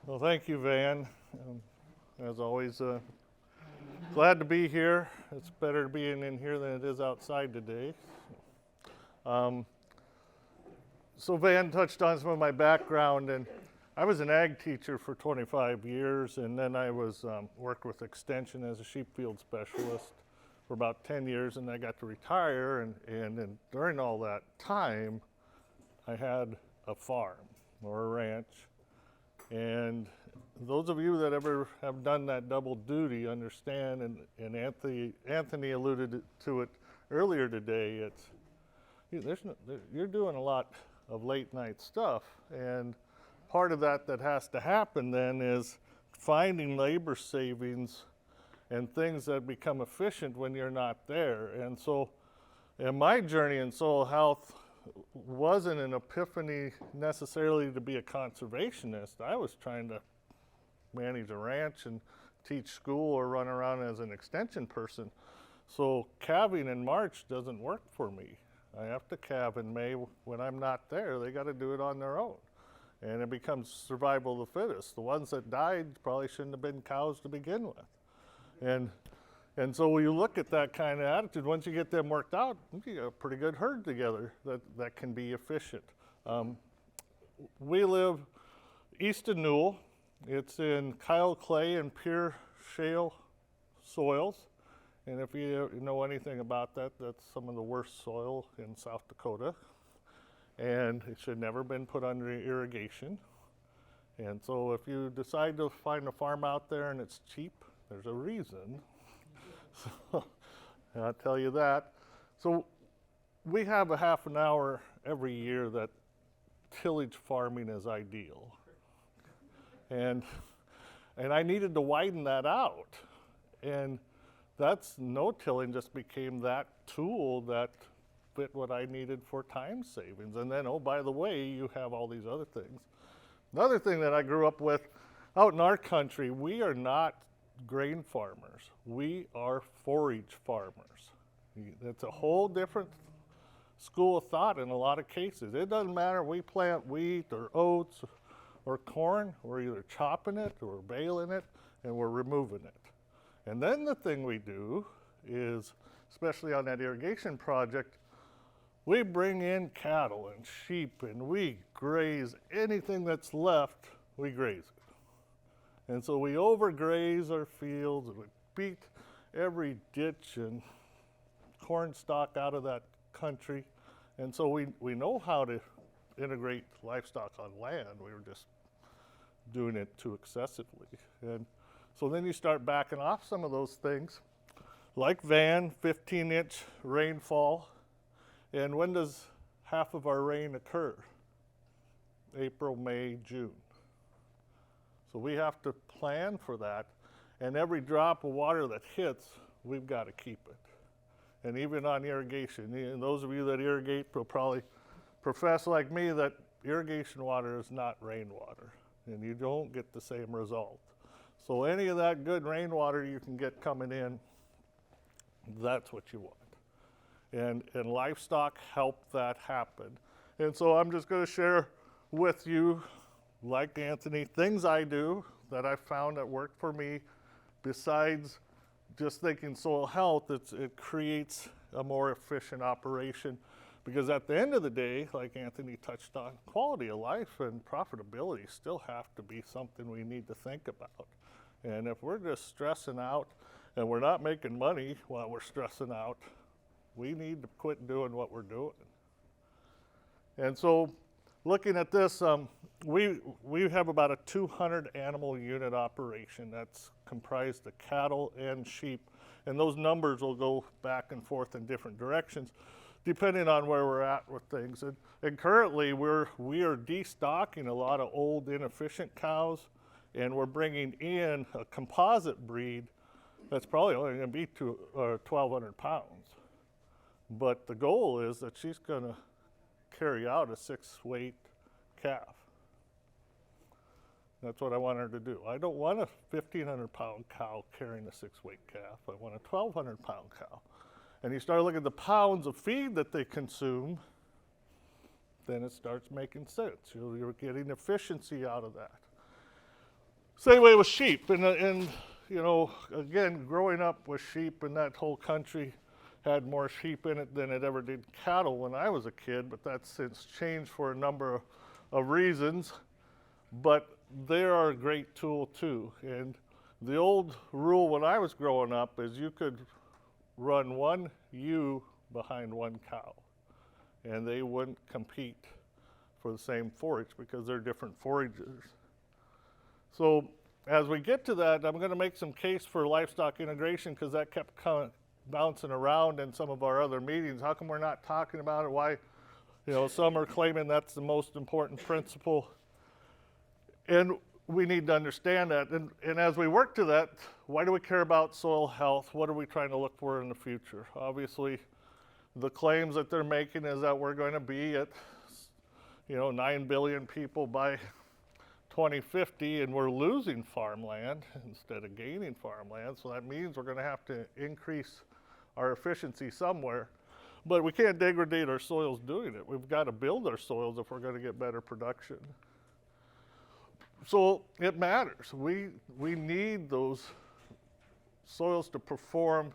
Well, thank you, Van. As always, glad to be here. It's better being in here than it is outside today. So Van touched on some of my background, and I was an ag teacher for 25 years, and then I was worked with Extension as a sheep field specialist for about 10 years, and I got to retire, and during all that time, I had a farm or a ranch. And those of you that ever have done that double duty understand, and Anthony alluded to it earlier today, you're doing a lot of late night stuff, and part of that has to happen then is finding labor savings and things that become efficient when you're not there. And so in my journey in soil health wasn't an epiphany necessarily to be a conservationist. I was trying to manage a ranch and teach school or run around as an extension person. So calving in March doesn't work for me. I have to calve in May when I'm not there. They got to do it on their own. And it becomes survival of the fittest. The ones that died probably shouldn't have been cows to begin with. And so when you look at that kind of attitude, once you get them worked out, you get a pretty good herd together that can be efficient. We live east of Newell. It's in Kyle clay and pure shale soils. And if you know anything about that, that's some of the worst soil in South Dakota. And it should never been put under irrigation. And so if you decide to find a farm out there and it's cheap, there's a reason. So I'll tell you that. So we have a half an hour every year that tillage farming is ideal. And I needed to widen that out. And that's no-tilling just became that tool that fit what I needed for time savings. And then, oh, by the way, you have all these other things. Another thing that I grew up with, out in our country, we are not grain farmers. We are forage farmers. That's a whole different school of thought in a lot of cases. It doesn't matter, we plant wheat or oats or corn, we're either chopping it or baling it, and we're removing it. And then the thing we do is, especially on that irrigation project, we bring in cattle and sheep and we graze anything that's left, we graze it. And so we overgraze our fields and we beat every ditch and corn stalk out of that country. And so we know how to integrate livestock on land. We were just doing it too excessively. And so then you start backing off some of those things. Like Van, 15-inch rainfall. And when does half of our rain occur? April, May, June. So we have to plan for that, and every drop of water that hits, we've got to keep it. And even on irrigation, and those of you that irrigate will probably profess like me that irrigation water is not rainwater, and you don't get the same result. So any of that good rainwater you can get coming in, that's what you want. And livestock help that happen. And so I'm just going to share with you, like Anthony, things I do that I found that work for me. Besides just thinking soil health, it creates a more efficient operation, because at the end of the day, like Anthony touched on, quality of life and profitability still have to be something we need to think about. And if we're just stressing out and we're not making money while we're stressing out, we need to quit doing what we're doing. And so looking at this, we have about a 200 animal unit operation that's comprised of cattle and sheep, and those numbers will go back and forth in different directions depending on where we're at with things. And currently we are destocking a lot of old inefficient cows, and we're bringing in a composite breed that's probably only going to be 1,200 pounds. But the goal is that she's going to carry out a 6-weight calf. That's what I want her to do. I don't want a 1,500-pound cow carrying a 6-weight calf. I want a 1,200-pound cow. And you start looking at the pounds of feed that they consume, then it starts making sense. You're getting efficiency out of that. Same way with sheep, and you know, again, growing up with sheep, and that whole country had more sheep in it than it ever did cattle when I was a kid, but that's since changed for a number of reasons. But they are a great tool too. And the old rule when I was growing up is you could run one ewe behind one cow, and they wouldn't compete for the same forage because they're different foragers. So as we get to that, I'm going to make some case for livestock integration because that kept bouncing around in some of our other meetings. How come we're not talking about it? Why, you know, some are claiming that's the most important principle. And we need to understand that. And as we work to that, why do we care about soil health? What are we trying to look for in the future? Obviously, the claims that they're making is that we're going to be at, you know, 9 billion people by 2050, and we're losing farmland instead of gaining farmland. So that means we're going to have to increase our efficiency somewhere. But we can't degrade our soils doing it. We've got to build our soils if we're going to get better production. So it matters. We need those soils to perform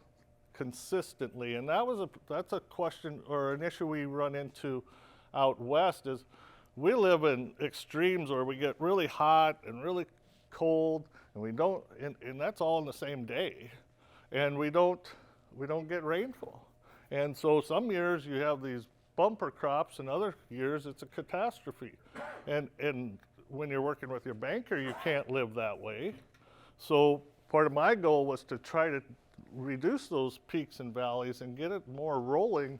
consistently, and that's a question or an issue we run into out west. Is we live in extremes where we get really hot and really cold, and that's all in the same day, and we don't get rainfall. And so some years you have these bumper crops, and other years it's a catastrophe. And when you're working with your banker, you can't live that way. So part of my goal was to try to reduce those peaks and valleys and get it more rolling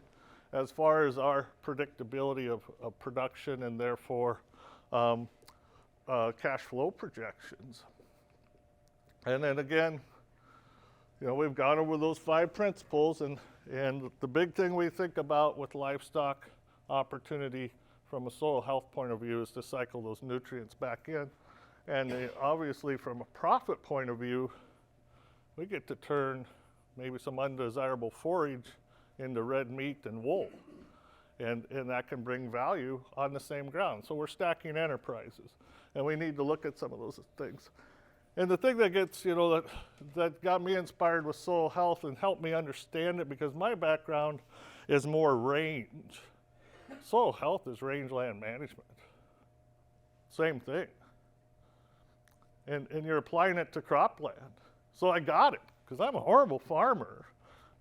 as far as our predictability of production and therefore cash flow projections. And then again, you know, we've gone over those 5 principles, and the big thing we think about with livestock opportunity from a soil health point of view is to cycle those nutrients back in. And obviously from a profit point of view, we get to turn maybe some undesirable forage into red meat and wool. And that can bring value on the same ground. So we're stacking enterprises, and we need to look at some of those things. And the thing that gets, you know, that got me inspired with soil health and helped me understand it, because my background is more range. Soil health is rangeland management. Same thing. And you're applying it to cropland. So I got it, because I'm a horrible farmer,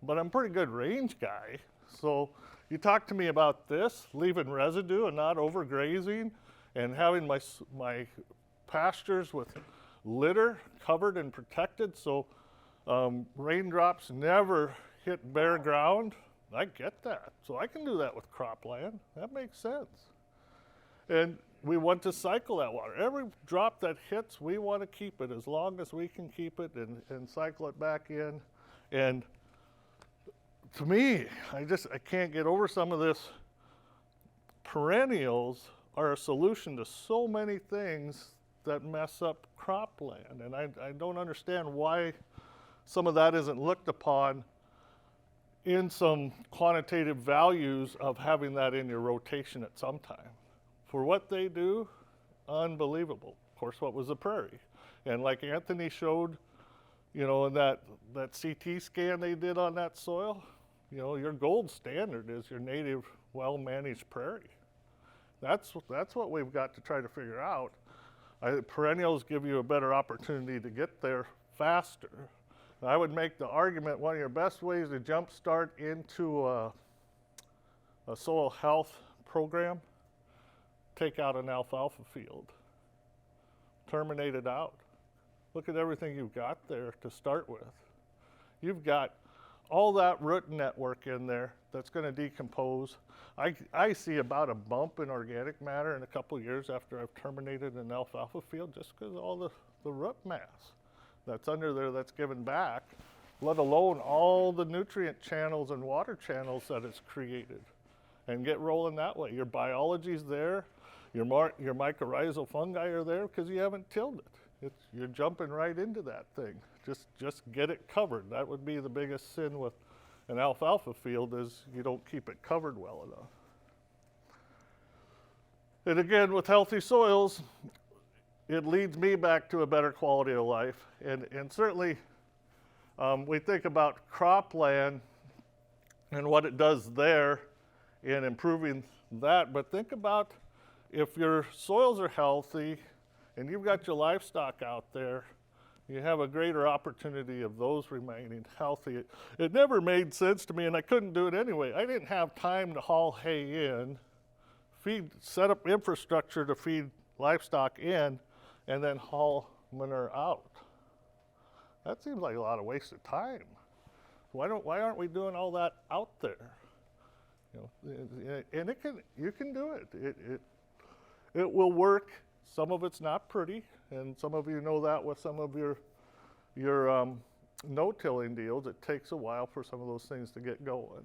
but I'm a pretty good range guy. So you talk to me about this, leaving residue and not overgrazing, and having my pastures with litter covered and protected so raindrops never hit bare ground. I get that. So I can do that with cropland. That makes sense. And we want to cycle that water. Every drop that hits, we want to keep it as long as we can keep it and cycle it back in. And to me, I can't get over some of this. Perennials are a solution to so many things that mess up cropland. And I don't understand why some of that isn't looked upon in some quantitative values of having that in your rotation at some time. For what they do, unbelievable. Of course, what was the prairie? And like Anthony showed, you know, in that CT scan they did on that soil, you know, your gold standard is your native, well-managed prairie. That's what we've got to try to figure out. Perennials give you a better opportunity to get there faster. I would make the argument one of your best ways to jumpstart into a soil health program, take out an alfalfa field, terminate it out. Look at everything you've got there to start with. You've got all that root network in there that's going to decompose. I see about a bump in organic matter in a couple of years after I've terminated an alfalfa field, just because of all the root mass that's under there that's given back, let alone all the nutrient channels and water channels that it's created. And get rolling that way. Your biology's there, your mycorrhizal fungi are there because you haven't tilled it. You're jumping right into that thing. Just get it covered. That would be the biggest sin with an alfalfa field, is you don't keep it covered well enough. And again, with healthy soils, it leads me back to a better quality of life. And certainly we think about cropland and what it does there in improving that, but think about if your soils are healthy and you've got your livestock out there, you have a greater opportunity of those remaining healthy. It never made sense to me, and I couldn't do it anyway. I didn't have time to haul hay in, set up infrastructure to feed livestock in, and then haul manure out. That seems like a lot of wasted time. Why aren't we doing all that out there? And you can do it. It will work. Some of it's not pretty, and some of you know that with some of your no-tilling deals. It takes a while for some of those things to get going.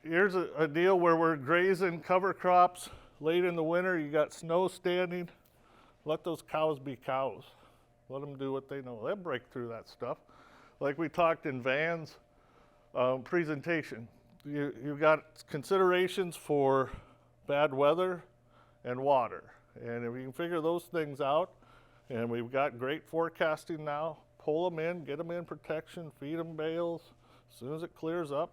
Here's a deal where we're grazing cover crops late in the winter. You got snow standing. Let those cows be cows. Let them do what they know. They'll break through that stuff. Like we talked in Van's presentation, you've got considerations for bad weather and water. And if you can figure those things out, and we've got great forecasting now, pull them in, get them in protection, feed them bales. As soon as it clears up,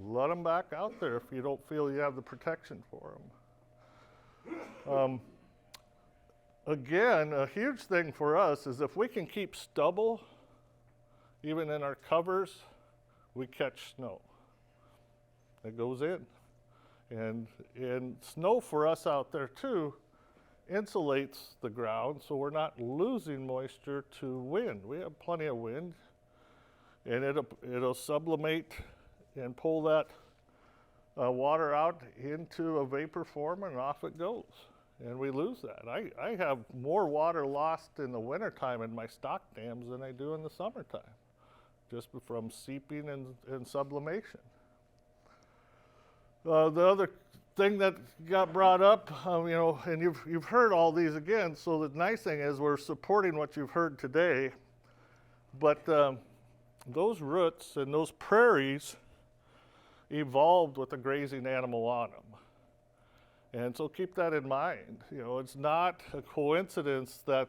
let them back out there if you don't feel you have the protection for them. Again, a huge thing for us is if we can keep stubble, even in our covers, we catch snow. It goes in. And snow for us out there too insulates the ground, so we're not losing moisture to wind. We have plenty of wind, and it'll sublimate and pull that water out into a vapor form, and off it goes. And we lose that. I have more water lost in the wintertime in my stock dams than I do in the summertime, just from seeping and sublimation. The other thing that got brought up, and you've heard all these again, so the nice thing is we're supporting what you've heard today, but those roots and those prairies evolved with a grazing animal on them. And so keep that in mind. It's not a coincidence that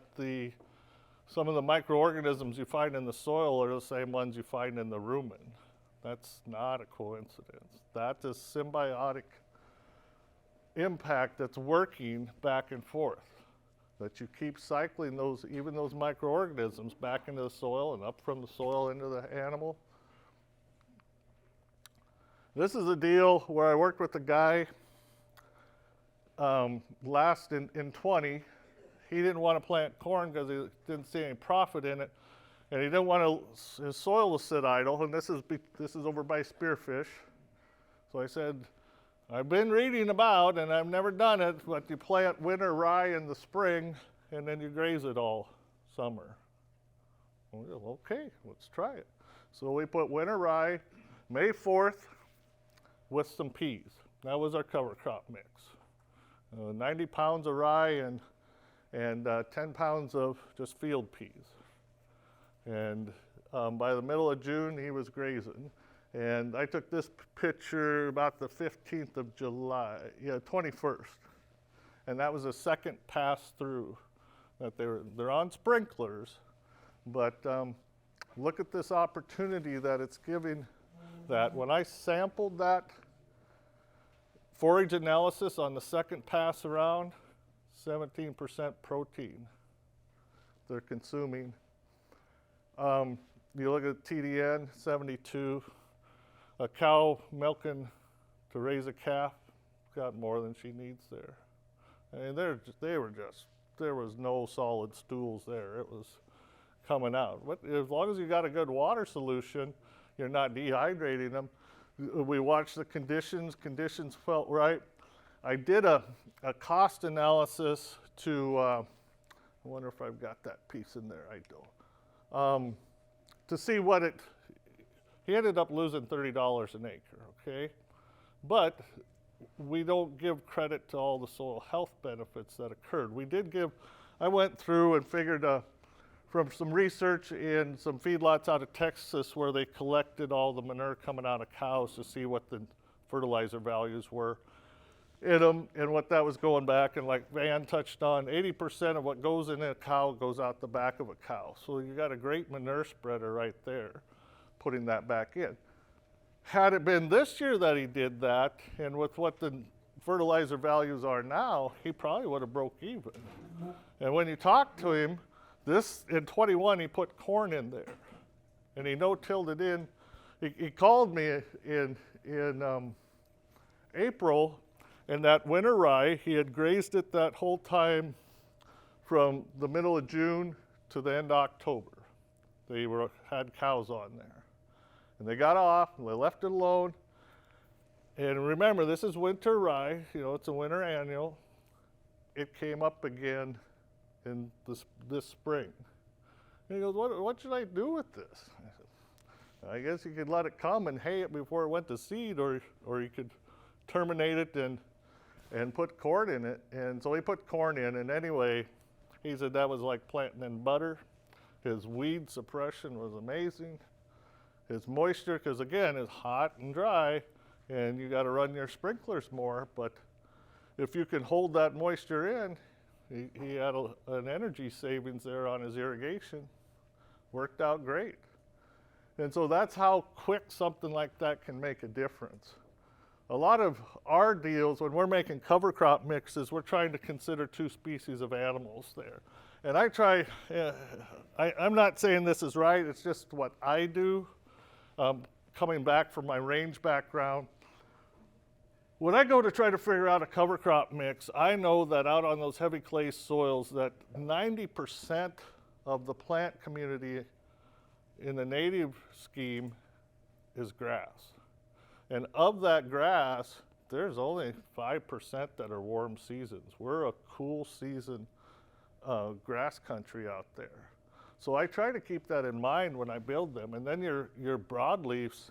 some of the microorganisms you find in the soil are the same ones you find in the rumen. That's not a coincidence. That is symbiotic impact that's working back and forth. That you keep cycling even those microorganisms back into the soil and up from the soil into the animal. This is a deal where I worked with a guy last in 20. He didn't want to plant corn because he didn't see any profit in it, and he didn't want his soil to sit idle. And this is over by Spearfish. So I said, I've been reading about, and I've never done it, but you plant winter rye in the spring, and then you graze it all summer. Well, okay, let's try it. So we put winter rye May 4th with some peas. That was our cover crop mix. 90 pounds of rye and 10 pounds of just field peas. And by the middle of June, he was grazing. And I took this picture about the 15th of July, 21st. And that was the second pass through that they're on sprinklers, but look at this opportunity that it's giving. That when I sampled that forage analysis on the second pass around, 17% protein they're consuming. You look at TDN, 72. A cow milking to raise a calf got more than she needs there. I mean, there was no solid stools there. It was coming out. But as long as you got a good water solution, you're not dehydrating them. We watched the conditions felt right. I did a cost analysis I wonder if I've got that piece in there, I don't. To see he ended up losing $30 an acre, okay? But we don't give credit to all the soil health benefits that occurred. I went through and figured from some research in some feedlots out of Texas where they collected all the manure coming out of cows to see what the fertilizer values were. in them, and what that was going back, and like Van touched on, 80% of what goes in a cow goes out the back of a cow. So you got a great manure spreader right there, putting that back in. Had it been this year that he did that, and with what the fertilizer values are now, he probably would have broke even. And when you talk to him, this in 21 he put corn in there, and he no-tilled it in. He called me in April, and that winter rye, he had grazed it that whole time from the middle of June to the end of October. They had cows on there. And they got off, and they left it alone. And remember, this is winter rye, it's a winter annual. It came up again in this spring. And he goes, what should I do with this? I said, I guess you could let it come and hay it before it went to seed, or you could terminate it and put corn in it. And so he put corn in, and anyway, he said that was like planting in butter. His weed suppression was amazing. His moisture, because again, it's hot and dry, and you got to run your sprinklers more, but if you can hold that moisture in, he had an energy savings there on his irrigation. Worked out great. And so that's how quick something like that can make a difference. A lot of our deals, when we're making cover crop mixes, we're trying to consider 2 species of animals there. And I'm not saying this is right, it's just what I do. Coming back from my range background, when I go to try to figure out a cover crop mix, I know that out on those heavy clay soils that 90% of the plant community in the native scheme is grass. And of that grass, there's only 5% that are warm seasons. We're a cool season grass country out there. So I try to keep that in mind when I build them. And then your broadleafs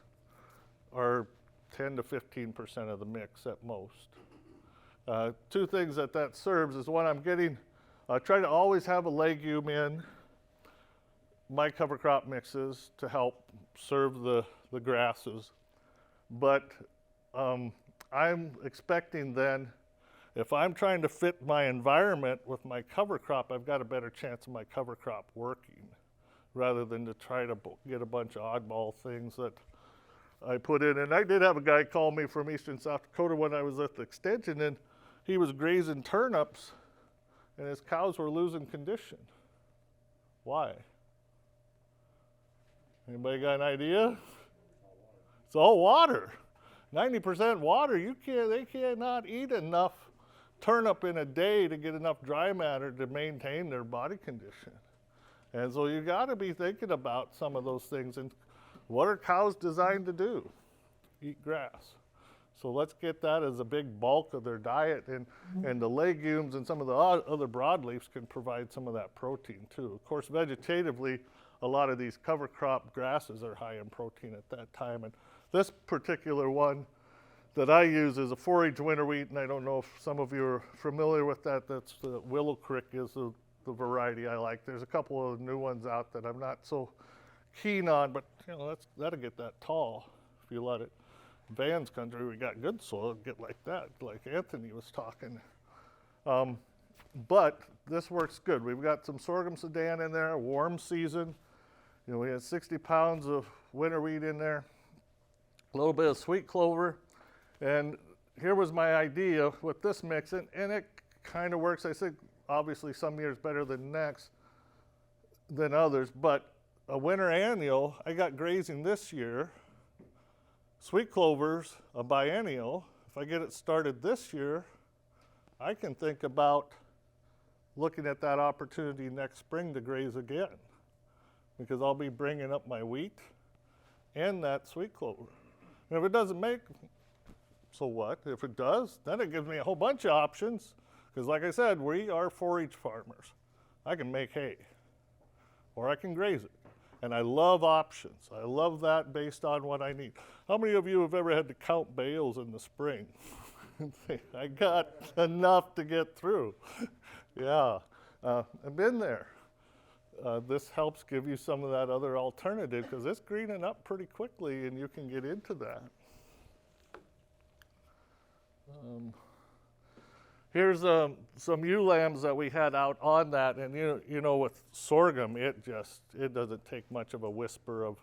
are 10 to 15% of the mix at most. 2 things that serves is one, I try to always have a legume in my cover crop mixes to help serve the grasses. But I'm expecting then, if I'm trying to fit my environment with my cover crop, I've got a better chance of my cover crop working, rather than to try to get a bunch of oddball things that I put in. And I did have a guy call me from eastern South Dakota when I was at the extension, and he was grazing turnips, and his cows were losing condition. Why? Anybody got an idea? It's all water. 90% water. They cannot eat enough turnip in a day to get enough dry matter to maintain their body condition. And so you got to be thinking about some of those things. And what are cows designed to do? Eat grass. So let's get that as a big bulk of their diet, and the legumes and some of the other broadleafs can provide some of that protein too. Of course, vegetatively, a lot of these cover crop grasses are high in protein at that time. And this particular one that I use is a 4-H winter wheat, and I don't know if some of you are familiar with that. That's the Willow Creek is the variety I like. There's a couple of new ones out that I'm not so keen on, but that'll get that tall if you let it. Van's country, we got good soil, get like that, like Anthony was talking. But this works good. We've got some sorghum sudan in there, warm season. We had 60 pounds of winter wheat in there, a little bit of sweet clover. And here was my idea with this mix, and it kind of works. I think obviously some years better than others, but a winter annual, I got grazing this year. Sweet clover's a biennial. If I get it started this year, I can think about looking at that opportunity next spring to graze again, because I'll be bringing up my wheat and that sweet clover. And if it doesn't make, so what? If it does, then it gives me a whole bunch of options, because like I said, we are 4-H farmers. I can make hay, or I can graze it. And I love options. I love that based on what I need. How many of you have ever had to count bales in the spring? I got enough to get through. Yeah, I've been there. This helps give you some of that other alternative, because it's greening up pretty quickly and you can get into that. Here's some ewe lambs that we had out on that, and you know with sorghum, it doesn't take much of a whisper of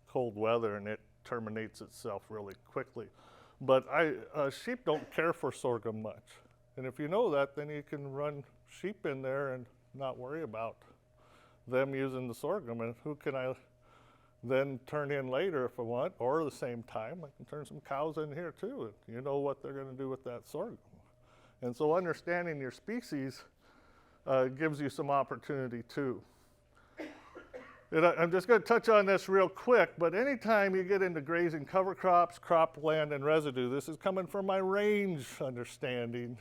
cold weather, and it terminates itself really quickly. But sheep don't care for sorghum much, and if you know that, then you can run sheep in there and not worry about them using the sorghum. And who can I then turn in later if I want, or the same time I can turn some cows in here too, and you know what they're going to do with that sorghum. And so understanding your species gives you some opportunity too. And I'm just going to touch on this real quick, but anytime you get into grazing cover crops, cropland, and residue, this is coming from my range understanding.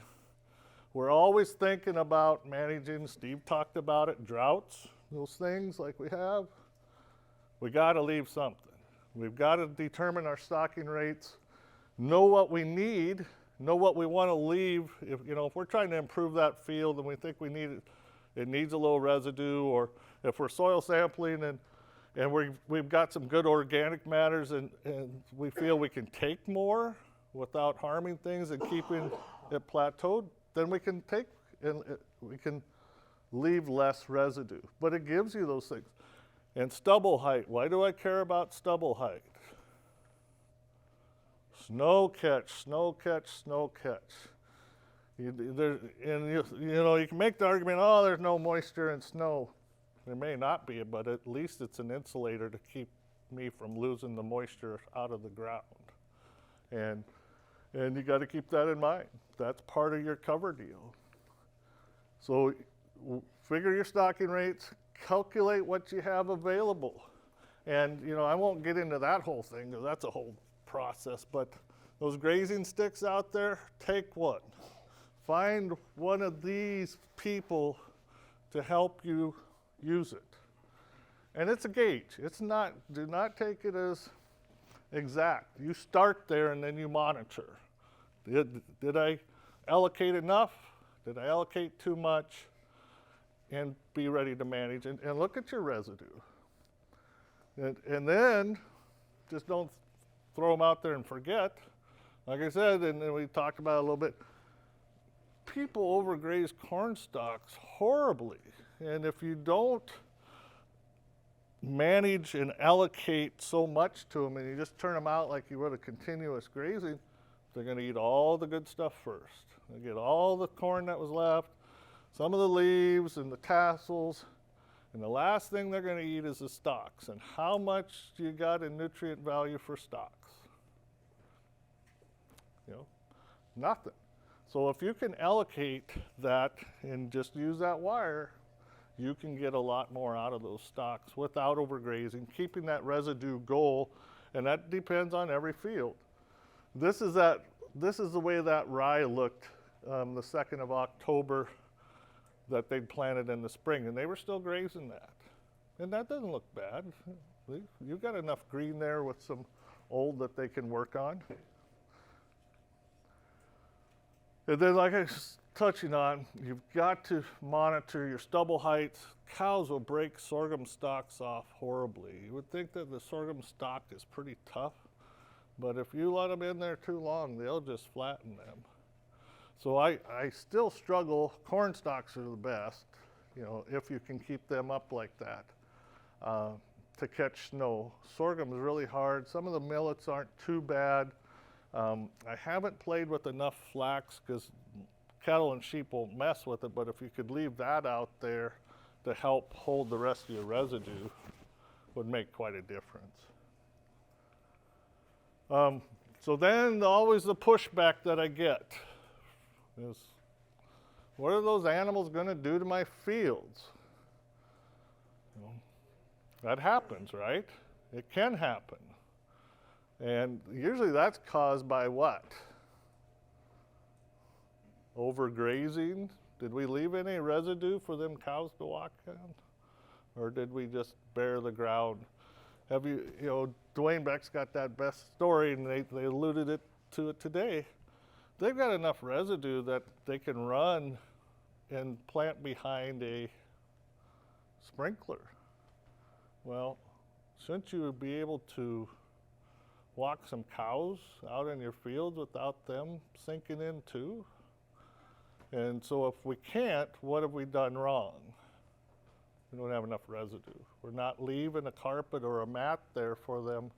We're always thinking about managing, Steve talked about it, droughts, those things like we have. We got to leave something. We've got to determine our stocking rates, know what we need, know what we want to leave. If we're trying to improve that field and we think it needs a little residue, or if we're soil sampling and we've got some good organic matters and we feel we can take more without harming things and keeping it plateaued, then we can take and we can leave less residue. But it gives you those things. And stubble height. Why do I care about stubble height? Snow catch, snow catch, snow catch. You can make the argument, oh, there's no moisture in snow. There may not be, but at least it's an insulator to keep me from losing the moisture out of the ground. And you got to keep that in mind. That's part of your cover deal. So figure your stocking rates, calculate what you have available. And I won't get into that whole thing, because that's a whole process, but those grazing sticks out there, take one. Find one of these people to help you use it. And it's a gauge. Do not take it as exact. You start there and then you monitor. Did I allocate enough? Did I allocate too much? And be ready to manage and look at your residue. And then just don't throw them out there and forget. Like I said, and we talked about it a little bit, people overgraze corn stalks horribly. And if you don't manage and allocate so much to them and you just turn them out like you would a continuous grazing, they're going to eat all the good stuff first. They get all the corn that was left, some of the leaves and the tassels, and the last thing they're going to eat is the stalks. And how much do you got in nutrient value for stalks? Nothing. So if you can allocate that and just use that wire, you can get a lot more out of those stalks without overgrazing, keeping that residue goal, and that depends on every field. This is the way that rye looked the 2nd of October that they'd planted in the spring, and they were still grazing that. And that doesn't look bad. You've got enough green there with some old that they can work on. And then, like I was touching on, you've got to monitor your stubble heights. Cows will break sorghum stalks off horribly. You would think that the sorghum stalk is pretty tough, but if you let them in there too long, they'll just flatten them. So I still struggle. Corn stalks are the best, if you can keep them up like that to catch snow. Sorghum is really hard. Some of the millets aren't too bad. I haven't played with enough flax because cattle and sheep won't mess with it, but if you could leave that out there to help hold the rest of your residue, would make quite a difference. So then always the pushback that I get is, what are those animals going to do to my fields? That happens, right? It can happen. And usually that's caused by what? Overgrazing? Did we leave any residue for them cows to walk on? Or did we just bare the ground? Dwayne Beck's got that best story, and they alluded to it today. They've got enough residue that they can run and plant behind a sprinkler. Well, shouldn't you be able to walk some cows out in your fields without them sinking in too? And so if we can't, what have we done wrong? We don't have enough residue. We're not leaving a carpet or a mat there for them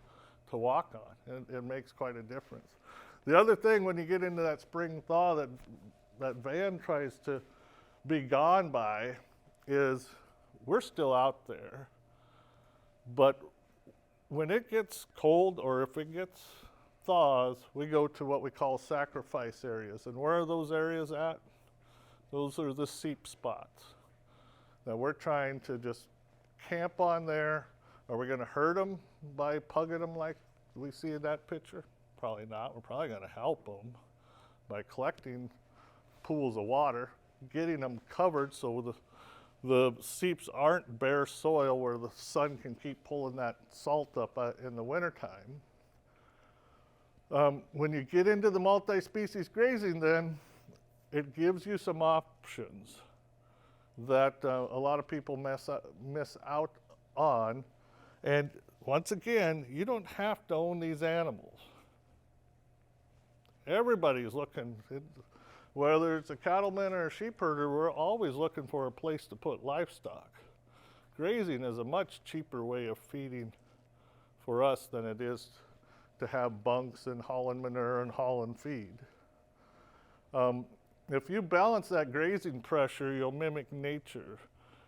to walk on. And it makes quite a difference. The other thing, when you get into that spring thaw that Van tries to be gone by, is we're still out there. But when it gets cold, or if it gets thaws, we go to what we call sacrifice areas. And where are those areas at? Those are the seep spots. Now we're trying to just camp on there. Are we going to hurt them by pugging them like we see in that picture? Probably not. We're probably going to help them by collecting pools of water, getting them covered so the seeps aren't bare soil where the sun can keep pulling that salt up in the wintertime. When you get into the multi-species grazing, then it gives you some options that a lot of people miss out on. And once again, you don't have to own these animals. Everybody's looking, whether it's a cattleman or a sheep herder, we're always looking for a place to put livestock. Grazing is a much cheaper way of feeding for us than it is to have bunks and hauling manure and hauling feed. If you balance that grazing pressure, you'll mimic nature.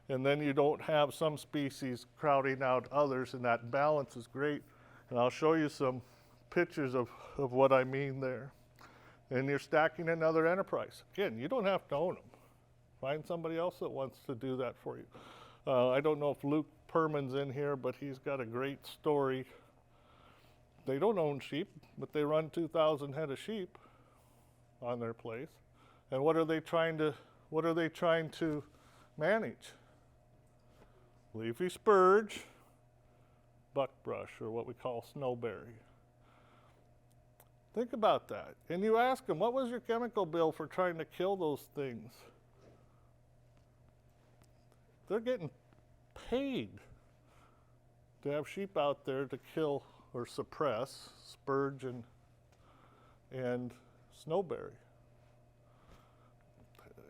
And then you don't have some species crowding out others, and that balance is great. And I'll show you some pictures of what I mean there. And you're stacking another enterprise. Again, you don't have to own them. Find somebody else that wants to do that for you. I don't know if Luke Perman's in here, but he's got a great story. They don't own sheep, but they run 2,000 head of sheep on their place. And what are they trying to manage? Leafy spurge, buckbrush, or what we call snowberry. Think about that. And you ask them, what was your chemical bill for trying to kill those things? They're getting paid to have sheep out there to kill or suppress spurge and snowberry.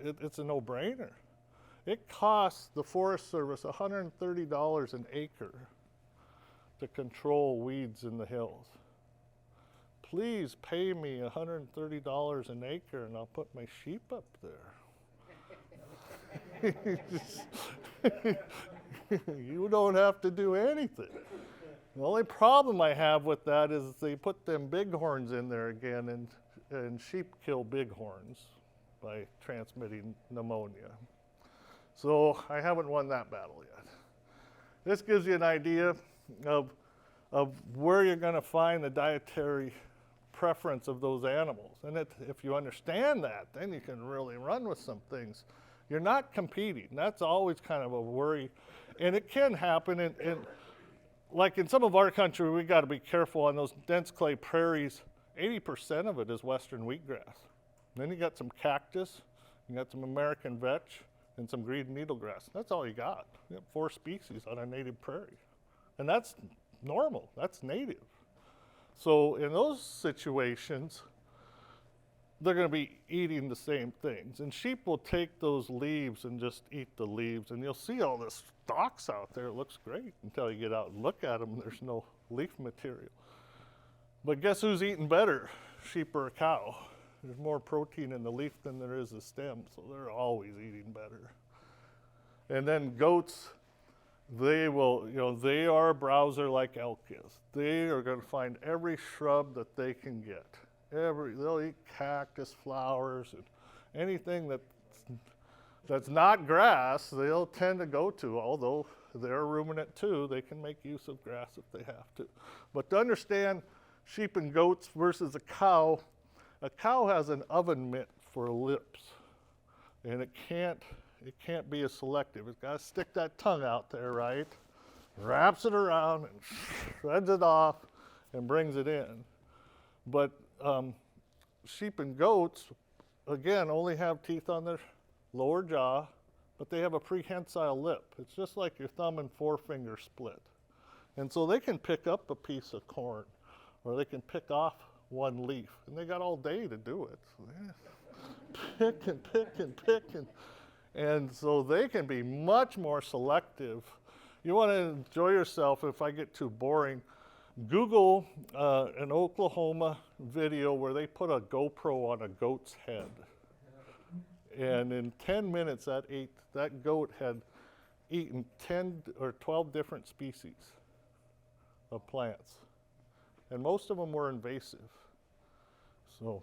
It's a no-brainer. It costs the Forest Service $130 an acre to control weeds in the hills. Please pay me $130 an acre and I'll put my sheep up there. You don't have to do anything. The only problem I have with that is they put them bighorns in there again, and sheep kill bighorns by transmitting pneumonia. So I haven't won that battle yet. This gives you an idea of where you're going to find the dietary preference of those animals. And if you understand that, then you can really run with some things. You're not competing. That's always kind of a worry. And it can happen. Like in some of our country, we got to be careful on those dense clay prairies. 80% of it is western wheatgrass. Then you got some cactus, you got some American vetch, and some green needlegrass. That's all you got. You have 4 species on a native prairie. And that's normal, that's native. So in those situations, they're going to be eating the same things. And sheep will take those leaves and just eat the leaves. And you'll see all this stalks out there. It looks great until you get out and look at them. There's no leaf material. But guess who's eating better, sheep or a cow? There's more protein in the leaf than there is the stem, so they're always eating better. And then goats, they are a browser like elk is. They are going to find every shrub that they can get. They'll eat cactus, flowers, and anything that's not grass, they'll tend to go to, although they're a ruminant too. They can make use of grass if they have to. But to understand sheep and goats versus a cow has an oven mitt for lips, and it can't be as selective. It's got to stick that tongue out there, right? Wraps it around and shreds it off and brings it in. But sheep and goats, again, only have teeth on their lower jaw, but they have a prehensile lip. It's just like your thumb and forefinger split. And so they can pick up a piece of corn, or they can pick off one leaf. And they got all day to do it. So pick and pick and pick. And so they can be much more selective. You want to enjoy yourself. If I get too boring, Google an Oklahoma video where they put a GoPro on a goat's head. And in 10 minutes, that goat had eaten 10 or 12 different species of plants. And most of them were invasive. So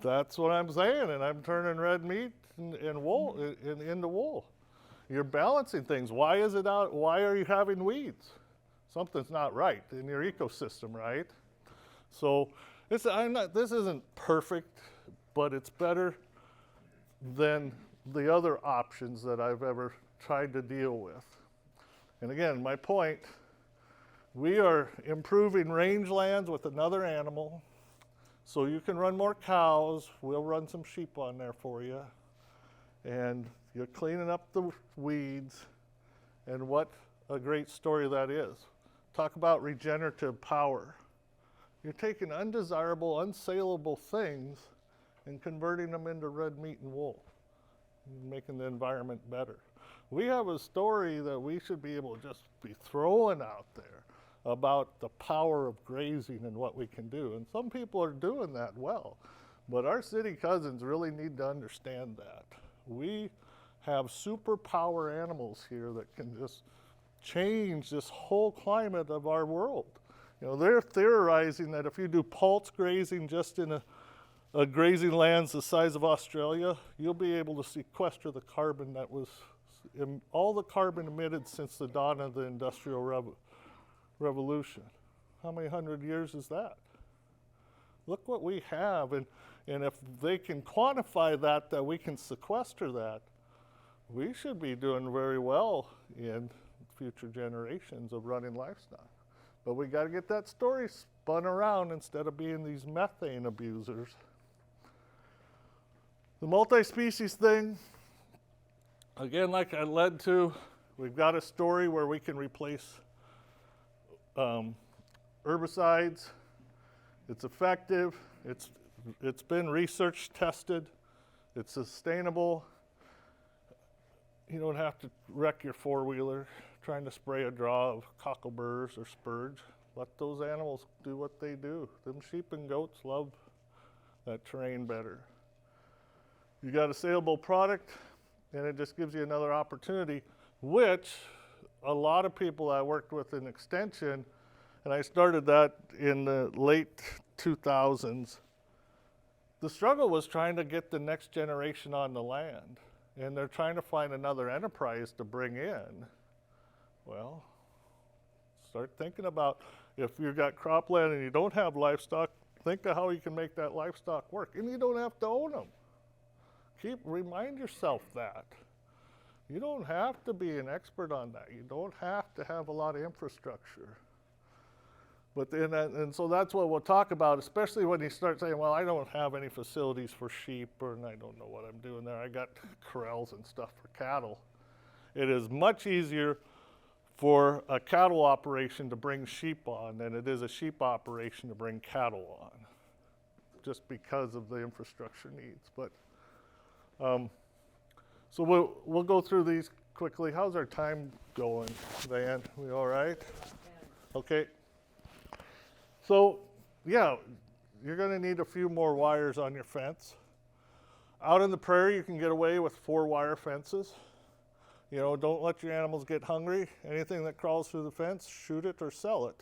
that's what I'm saying. And I'm turning red meat and wool into wool. You're balancing things. Why is it out? Why are you having weeds? Something's not right in your ecosystem, right? So this isn't perfect, but it's better than the other options that I've ever tried to deal with. And again, my point, we are improving rangelands with another animal, so you can run more cows. We'll run some sheep on there for you. And you're cleaning up the weeds, and what a great story that is. Talk about regenerative power. You're taking undesirable, unsaleable things and converting them into red meat and wool, making the environment better. We have a story that we should be able to just be throwing out there about the power of grazing and what we can do. And some people are doing that well, but our city cousins really need to understand that. We have superpower animals here that can just change this whole climate of our world. You know, they're theorizing that if you do pulse grazing just in a grazing lands the size of Australia, you'll be able to sequester the carbon that was all the carbon emitted since the dawn of the Industrial Revolution. How many hundred years is that? Look what we have, and if they can quantify that we can sequester that, we should be doing very well in future generations of running livestock. But we got to get that story spun around instead of being these methane abusers. The multi-species thing, again, like I led to, we've got a story where we can replace herbicides. It's effective. It's been research tested. It's sustainable. You don't have to wreck your four-wheeler trying to spray a draw of cockleburrs or spurge. Let those animals do what they do. Them sheep and goats love that terrain better. You got a saleable product, and it just gives you another opportunity, which a lot of people I worked with in Extension, and I started that in the late 2000s, the struggle was trying to get the next generation on the land, and they're trying to find another enterprise to bring in. Well, start thinking about if you've got cropland and you don't have livestock, think of how you can make that livestock work, and you don't have to own them. Remind yourself that. You don't have to be an expert on that. You don't have to have a lot of infrastructure. But then, and so that's what we'll talk about, especially when you start saying, well, I don't have any facilities for sheep, and I don't know what I'm doing there. I got corrals and stuff for cattle. It is much easier for a cattle operation to bring sheep on than it is a sheep operation to bring cattle on, just because of the infrastructure needs. But so we'll go through these quickly. How's our time going, Van? We all right? Okay. So, yeah, you're going to need a few more wires on your fence. Out in the prairie, you can get away with 4-wire fences. You know, don't let your animals get hungry. Anything that crawls through the fence, shoot it or sell it.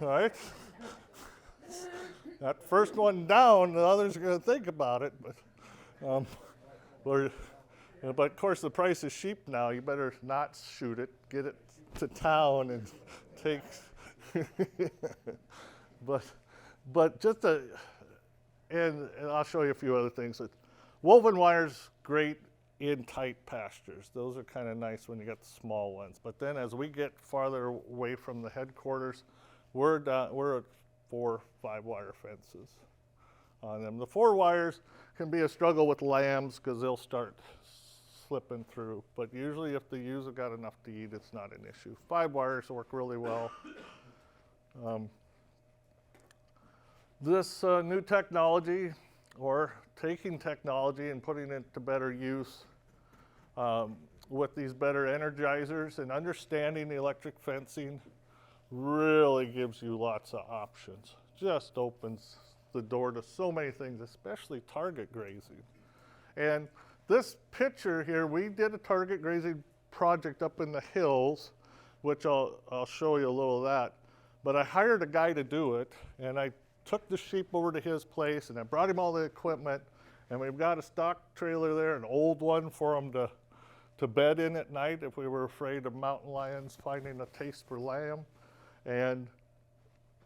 All right? That first one down, the others are going to think about it. But of course, the price of sheep now, you better not shoot it. Get it to town and take... but just and I'll show you a few other things. Woven wire's great in tight pastures. Those are kind of nice when you got the small ones. But then as we get farther away from the headquarters, we're at 4, 5-wire fences on them. The 4 wires can be a struggle with lambs because they'll start slipping through. But usually if the ewes have got enough to eat, it's not an issue. 5 wires work really well. This new technology, or taking technology and putting it to better use with these better energizers and understanding the electric fencing, really gives you lots of options. Just opens the door to so many things, especially target grazing. And this picture here, we did a target grazing project up in the hills, which I'll show you a little of that. But I hired a guy to do it, and I took the sheep over to his place, and I brought him all the equipment, and we've got a stock trailer there, an old one for him to bed in at night if we were afraid of mountain lions finding a taste for lamb. And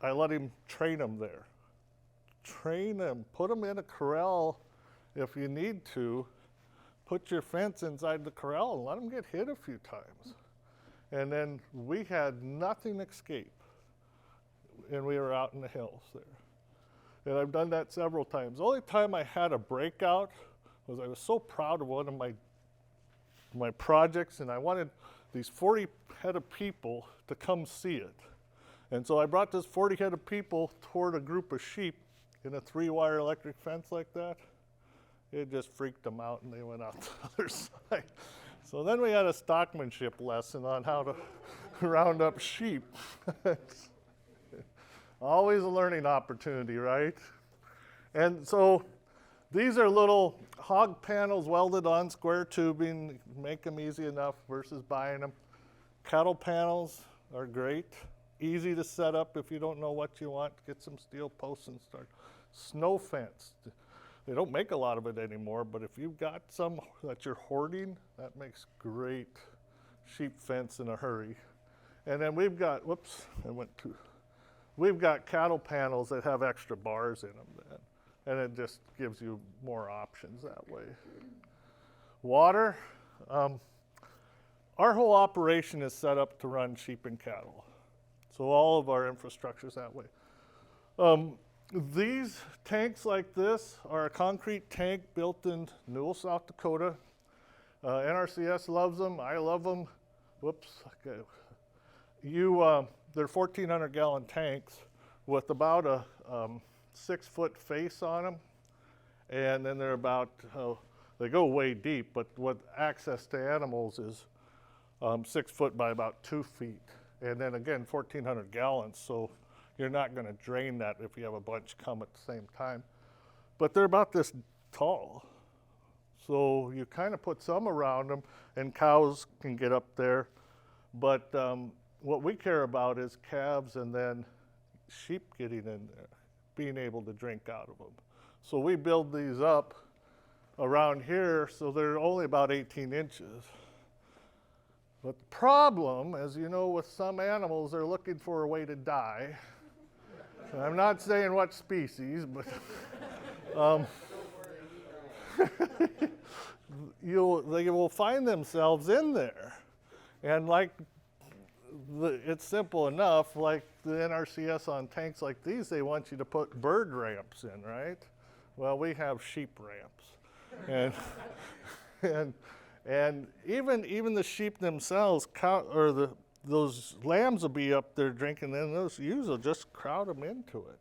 I let him train them there. Train them, put them in a corral if you need to. Put your fence inside the corral and let them get hit a few times. And then we had nothing escape. And we were out in the hills there. And I've done that several times. The only time I had a breakout was I was so proud of one of my projects, and I wanted these 40 head of people to come see it. And so I brought this 40 head of people toward a group of sheep in a 3-wire electric fence like that. It just freaked them out, and they went out the other side. So then we had a stockmanship lesson on how to round up sheep. Always a learning opportunity, right? And so these are little hog panels welded on, square tubing, make them easy enough versus buying them. Cattle panels are great, easy to set up if you don't know what you want. Get some steel posts and start. Snow fence. They don't make a lot of it anymore, but if you've got some that you're hoarding, that makes great sheep fence in a hurry. And then we've got, we've got cattle panels that have extra bars in them then, and it just gives you more options that way. Water, our whole operation is set up to run sheep and cattle. So all of our infrastructure is that way. These tanks like this are a concrete tank built in Newell, South Dakota. NRCS loves them, I love them. Whoops, okay. They're 1,400 gallon tanks with about a 6-foot face on them. And then they're about, they go way deep, but with access to animals is 6 foot by about 2 feet. And then again, 1,400 gallons, so you're not gonna drain that if you have a bunch come at the same time. But they're about this tall. So you kind of put some around them, and cows can get up there. But what we care about is calves and then sheep getting in there, being able to drink out of them. So we build these up around here, so they're only about 18 inches. But the problem, as you know, with some animals, they're looking for a way to die. And I'm not saying what species, but they will find themselves in there. And like, it's simple enough, like the NRCS on tanks like these, they want you to put bird ramps in, right? Well, we have sheep ramps. And even the sheep themselves, those lambs will be up there drinking, and those ewes will just crowd them into it.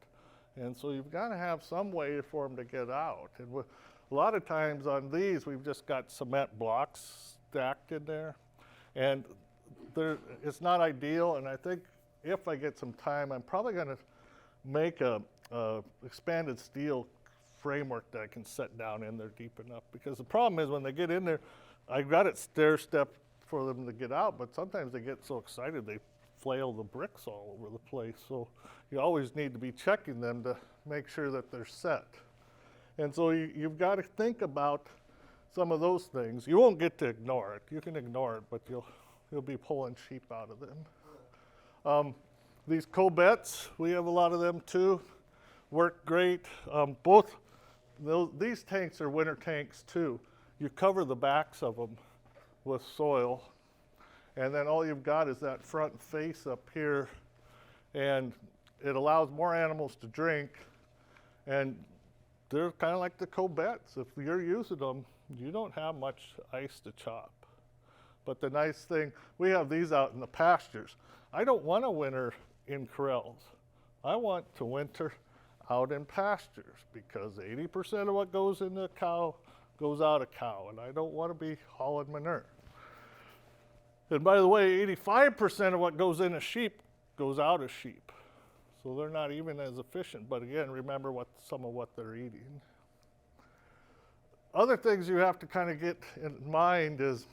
And so you've got to have some way for them to get out. And a lot of times on these, we've just got cement blocks stacked in there. And it's not ideal, and I think if I get some time, I'm probably going to make a expanded steel framework that I can set down in there deep enough. Because the problem is when they get in there, I've got it stair-step for them to get out, but sometimes they get so excited they flail the bricks all over the place. So you always need to be checking them to make sure that they're set. And so you've got to think about some of those things. You won't get to ignore it. You can ignore it, but you'll be pulling sheep out of them. These cobettes, we have a lot of them too. Work great. These tanks are winter tanks too. You cover the backs of them with soil, and then all you've got is that front face up here, and it allows more animals to drink, and they're kind of like the cobettes. If you're using them, you don't have much ice to chop. But the nice thing, we have these out in the pastures. I don't want to winter in corrals. I want to winter out in pastures, because 80% of what goes in the cow goes out of cow, and I don't want to be hauling manure. And by the way, 85% of what goes in a sheep goes out of sheep. So they're not even as efficient, but again, remember some of what they're eating. Other things you have to kind of get in mind is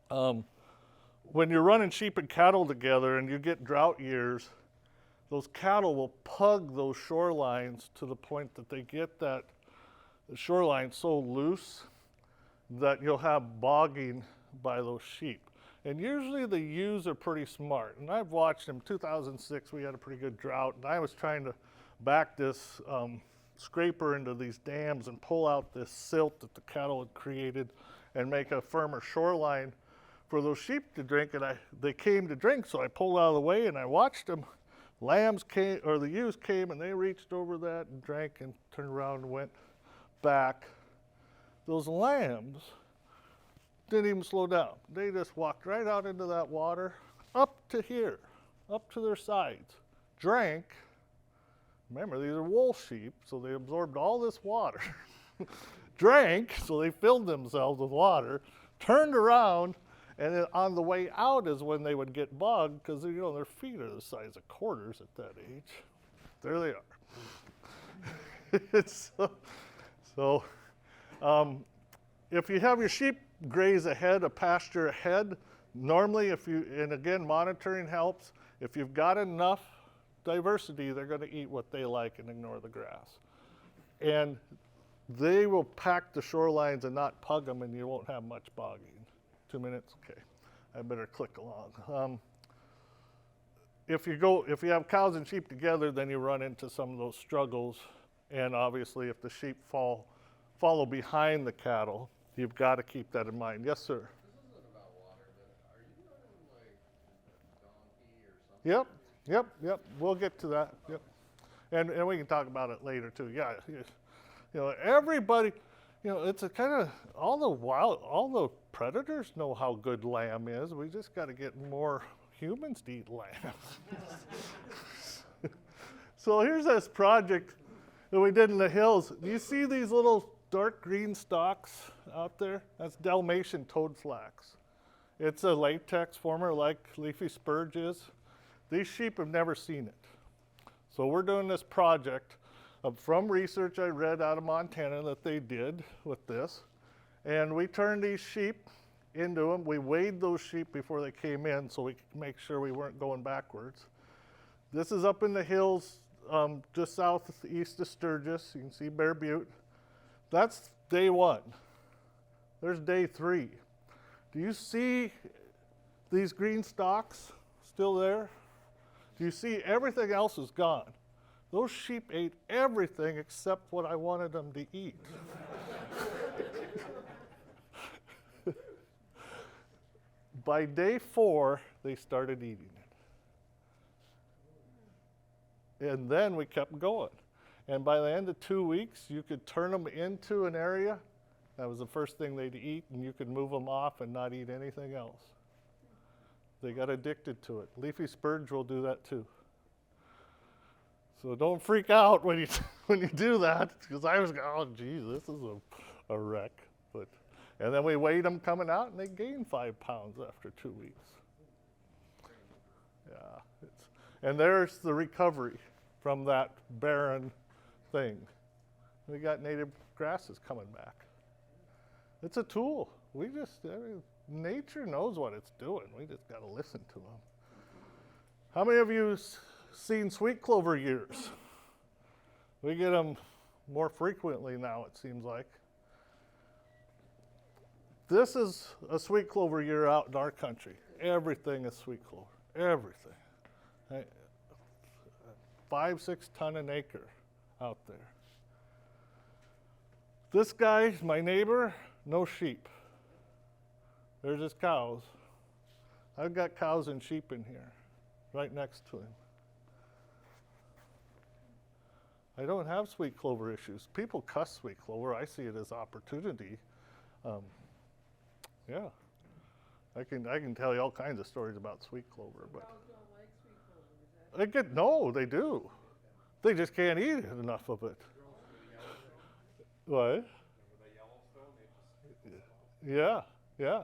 when you're running sheep and cattle together and you get drought years, those cattle will pug those shorelines to the point that they get the shoreline so loose that you'll have bogging by those sheep. And usually the ewes are pretty smart. And I've watched them. 2006, we had a pretty good drought, and I was trying to back this scraper into these dams and pull out this silt that the cattle had created and make a firmer shoreline for those sheep to drink. And they came to drink, so I pulled out of the way and I watched them. Lambs came, or the ewes came, and they reached over that and drank and turned around and went back. Those lambs didn't even slow down. They just walked right out into that water, up to here, up to their sides, drank. Remember, these are wool sheep, so they absorbed all this water. Drank, so they filled themselves with water, turned around, and then on the way out is when they would get bogged, because their feet are the size of quarters at that age. There they are. If you have your sheep graze ahead, a pasture ahead, normally and again, monitoring helps. If you've got enough diversity, they're going to eat what they like and ignore the grass. And they will pack the shorelines and not pug them, and you won't have much bogging. 2 minutes? Okay. I better click along. If you have cows and sheep together, then you run into some of those struggles. And obviously, if the sheep follow behind the cattle, you've got to keep that in mind. Yes, sir? This isn't about water, but are you running like donkey or something? Yep. We'll get to that. Yep. And we can talk about it later too. Yeah. Everybody, it's a kind of all the predators know how good lamb is. We just got to get more humans to eat lamb. So here's this project that we did in the hills. Do you see these little dark green stalks out there? That's Dalmatian toadflax. It's a latex former like leafy spurge is. These sheep have never seen it. So we're doing this project from research I read out of Montana that they did with this. And we turned these sheep into them. We weighed those sheep before they came in so we could make sure we weren't going backwards. This is up in the hills just southeast of Sturgis. You can see Bear Butte. That's day 1. There's day 3. Do you see these green stalks still there? Do you see everything else is gone? Those sheep ate everything except what I wanted them to eat. By day 4, they started eating it. And then we kept going. And by the end of 2 weeks, you could turn them into an area. That was the first thing they'd eat, and you could move them off and not eat anything else. They got addicted to it. Leafy spurge will do that too. So don't freak out when you do that, because I was going, oh, geez, this is a wreck. And then we weighed them coming out, and they gained 5 pounds after 2 weeks. Yeah, and there's the recovery from that barren thing. We got native grasses coming back. It's a tool. Nature knows what it's doing. We just got to listen to them. How many of you seen sweet clover years? We get them more frequently now, it seems like. This is a sweet clover year out in our country. Everything is sweet clover. Everything. 5-6 ton an acre out there. This guy, my neighbor, no sheep. There's his cows. I've got cows and sheep in here, right next to him. I don't have sweet clover issues. People cuss sweet clover. I see it as opportunity. Yeah, I can tell you all kinds of stories about sweet clover, but Cows don't like sweet clover, is that? they do. They just can't eat enough of it. What? Yeah, yeah.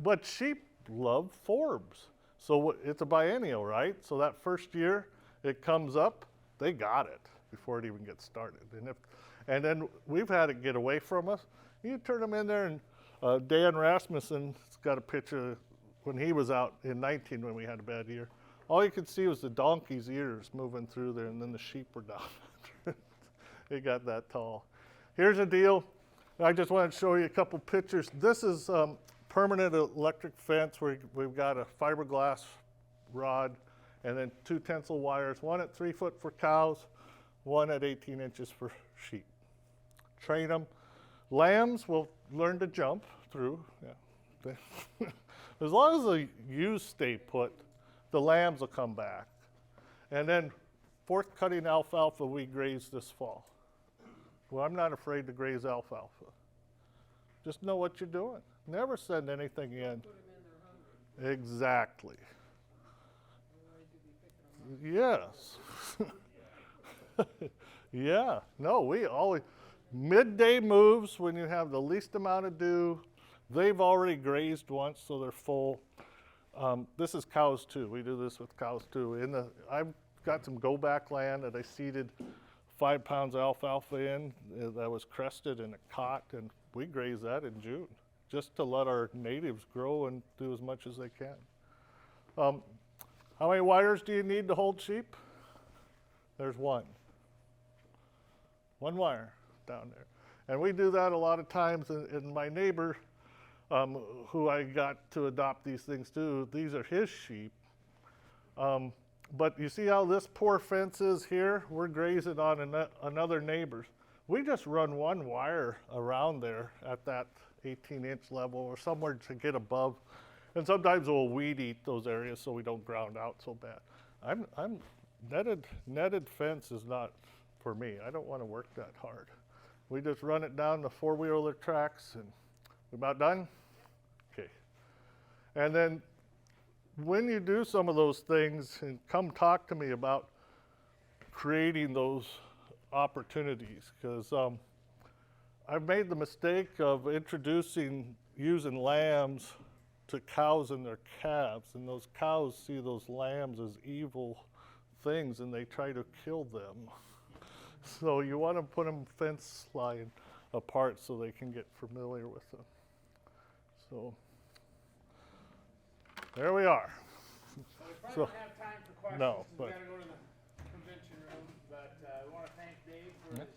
But sheep love forbs. So it's a biennial, right? So that first year it comes up, they got it before it even gets started. And then we've had it get away from us. You turn them in there, and Dan Rasmussen's got a picture when he was out in 19 when we had a bad year. All you could see was the donkey's ears moving through there, and then the sheep were down. It got that tall. Here's a deal. I just wanted to show you a couple pictures. This is permanent electric fence where we've got a fiberglass rod and then 2 tensile wires, one at 3 foot for cows, one at 18 inches for sheep. Train them. Lambs will learn to jump through. Yeah. As long as the ewes stay put, the lambs will come back. And then fourth cutting alfalfa we graze this fall. Well, I'm not afraid to graze alfalfa. Just know what you're doing. Never send anything in. Exactly. Yes. Yeah. No, we always, midday moves when you have the least amount of dew. They've already grazed once, so they're full. This is cows too. We do this with cows too. I've got some go-back land that I seeded 5 pounds of alfalfa in that was crested and it caught, and we graze that in June just to let our natives grow and do as much as they can. How many wires do you need to hold sheep? There's one. One wire down there. And we do that a lot of times, and my neighbor, who I got to adopt these things too, these are his sheep. But you see how this poor fence is here? We're grazing on another neighbor's. We just run one wire around there at that 18-inch level or somewhere to get above. And sometimes we'll weed eat those areas so we don't ground out so bad. Netted fence is not for me. I don't want to work that hard. We just run it down the 4-wheeler tracks, and we about done? Okay. And then when you do some of those things, and come talk to me about creating those opportunities, because I've made the mistake of using lambs to cows and their calves, and those cows see those lambs as evil things and they try to kill them. So you want to put them fence line apart so they can get familiar with them. So there we are. Well, we probably don't have time for questions. No, We've but got to go to the convention room, but we want to thank Dave for his